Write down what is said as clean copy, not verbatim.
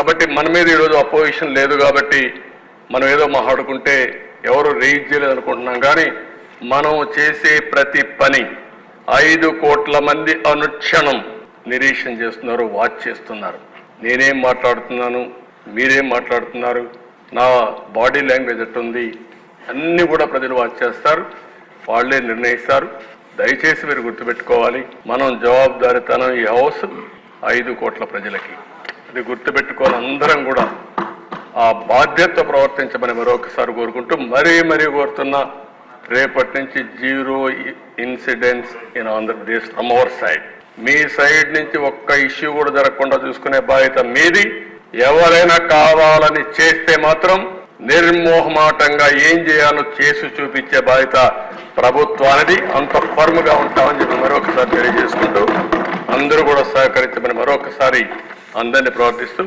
కాబట్టి మన మీద ఈరోజు అపోజిషన్ లేదు కాబట్టి మనం ఏదో మాట్లాడుకుంటే ఎవరు రేజ్ చేయలేదు అనుకుంటున్నాం. కానీ మనం చేసే ప్రతి పని 5 కోట్ల మంది అనుక్షణం నిరీక్షణ చేస్తున్నారు, వాచ్ చేస్తున్నారు. నేనేం మాట్లాడుతున్నాను, మీరేం మాట్లాడుతున్నారు, నా బాడీ లాంగ్వేజ్ ఎట్టుంది, అన్నీ కూడా ప్రజలు వాచ్ చేస్తారు, వాళ్ళే నిర్ణయిస్తారు. దయచేసి మీరు గుర్తుపెట్టుకోవాలి, మనం జవాబుదారీతనం ఈ హౌస్ 5 కోట్ల ప్రజలకి. ఇది గుర్తుపెట్టుకోవాలి. అందరం కూడా ఆ బాధ్యత ప్రవర్తించమని మరొకసారి కోరుకుంటూ మరీ కోరుతున్నా, రేపటి నుంచి 0 incidents in Andhra Pradesh from our side. Me side నుంచి ఒక్క ఇష్యూ కూడా జరగకుండా చూసుకునే బాధ్యత మీది. ఎవరైనా కావాలని చేస్తే మాత్రం నిర్మోహమాటంగా ఏం చేయాలో చేసి చూపించే బాధ్యత ప్రభుత్వానికి. అంత ఫర్మ్గా ఉంటామని చెప్పి మరొకసారి తెలియజేసుకుంటూ అందరూ కూడా సహకరించమని మరొకసారి అందరినీ ప్రార్థిస్తూ